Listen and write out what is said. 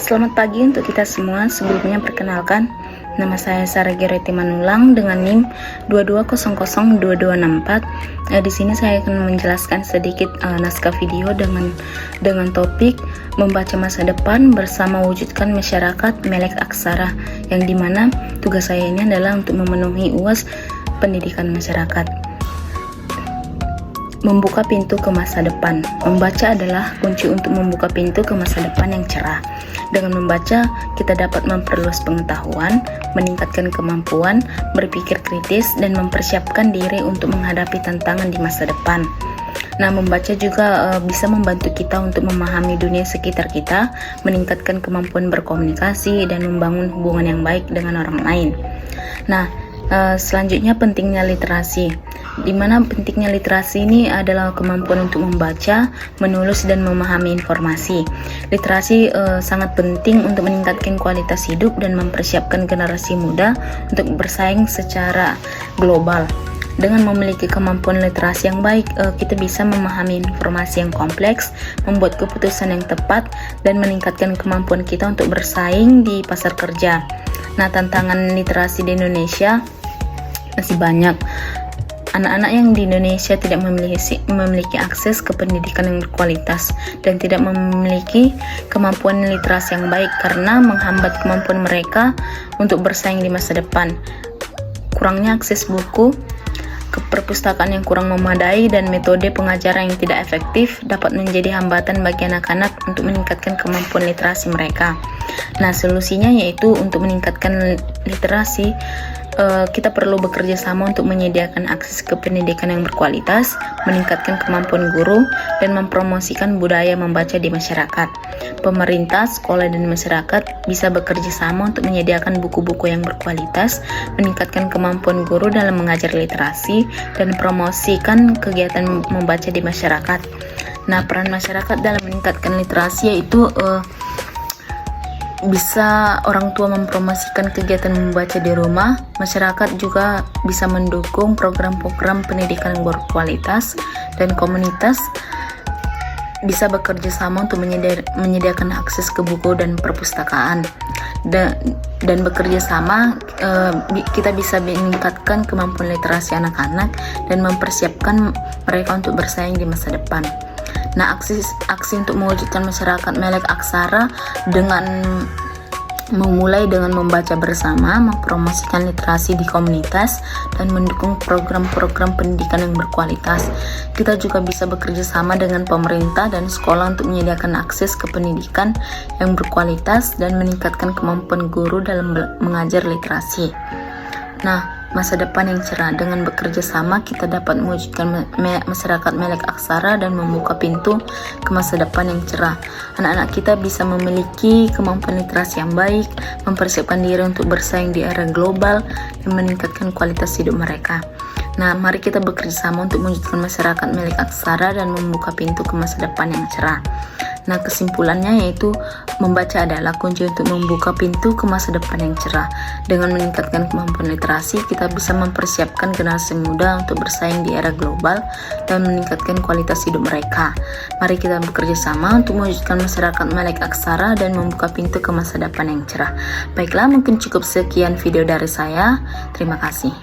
Selamat pagi untuk kita semua. Sebelumnya perkenalkan, nama saya Sarah Gereti Manulang dengan NIM 22002264. Di sini saya akan menjelaskan sedikit naskah video dengan topik membaca masa depan bersama wujudkan masyarakat melek aksara, yang dimana tugas saya ini adalah untuk memenuhi UAS pendidikan masyarakat. Membuka pintu ke masa depan. Membaca adalah kunci untuk membuka pintu ke masa depan yang cerah. Dengan membaca, kita dapat memperluas pengetahuan, meningkatkan kemampuan, berpikir kritis, dan mempersiapkan diri untuk menghadapi tantangan di masa depan. Nah, membaca juga bisa membantu kita untuk memahami dunia sekitar kita, meningkatkan kemampuan berkomunikasi, dan membangun hubungan yang baik dengan orang lain. Nah, selanjutnya pentingnya literasi, di mana pentingnya literasi ini adalah kemampuan untuk membaca, menulis, dan memahami informasi. Literasi sangat penting untuk meningkatkan kualitas hidup dan mempersiapkan generasi muda untuk bersaing secara global. Dengan memiliki kemampuan literasi yang baik, kita bisa memahami informasi yang kompleks, membuat keputusan yang tepat, dan meningkatkan kemampuan kita untuk bersaing di pasar kerja. Nah, tantangan literasi di Indonesia masih banyak. Anak-anak yang di Indonesia tidak memiliki akses ke pendidikan yang berkualitas dan tidak memiliki kemampuan literasi yang baik karena menghambat kemampuan mereka untuk bersaing di masa depan. Kurangnya akses buku, perpustakaan yang kurang memadai, dan metode pengajaran yang tidak efektif dapat menjadi hambatan bagi anak-anak untuk meningkatkan kemampuan literasi mereka. Nah, solusinya yaitu untuk meningkatkan literasi, kita perlu bekerja sama untuk menyediakan akses ke pendidikan yang berkualitas, meningkatkan kemampuan guru, dan mempromosikan budaya membaca di masyarakat. Pemerintah, sekolah, dan masyarakat bisa bekerja sama untuk menyediakan buku-buku yang berkualitas, meningkatkan kemampuan guru dalam mengajar literasi, dan promosikan kegiatan membaca di masyarakat. Nah, peran masyarakat dalam meningkatkan literasi yaitu bisa orang tua mempromosikan kegiatan membaca di rumah. Masyarakat juga bisa mendukung program-program pendidikan yang berkualitas, dan komunitas bisa bekerja sama untuk menyediakan akses ke buku dan perpustakaan. Dan bekerja sama, kita bisa meningkatkan kemampuan literasi anak-anak dan mempersiapkan mereka untuk bersaing di masa depan. Nah, aksi untuk mewujudkan masyarakat melek aksara dengan memulai dengan membaca bersama, mempromosikan literasi di komunitas, dan mendukung program-program pendidikan yang berkualitas. Kita juga bisa bekerja sama dengan pemerintah dan sekolah untuk menyediakan akses ke pendidikan yang berkualitas dan meningkatkan kemampuan guru dalam mengajar literasi. Nah, masa depan yang cerah. Dengan bekerja sama, kita dapat mewujudkan masyarakat melek aksara dan membuka pintu ke masa depan yang cerah. Anak-anak kita bisa memiliki kemampuan literasi yang baik, mempersiapkan diri untuk bersaing di era global, dan meningkatkan kualitas hidup mereka. Nah, mari kita bekerja sama untuk mewujudkan masyarakat melek aksara dan membuka pintu ke masa depan yang cerah. Nah, kesimpulannya yaitu membaca adalah kunci untuk membuka pintu ke masa depan yang cerah. Dengan meningkatkan kemampuan literasi, kita bisa mempersiapkan generasi muda untuk bersaing di era global dan meningkatkan kualitas hidup mereka. Mari kita bekerja sama untuk mewujudkan masyarakat melek aksara dan membuka pintu ke masa depan yang cerah. Baiklah, mungkin cukup sekian video dari saya. Terima kasih.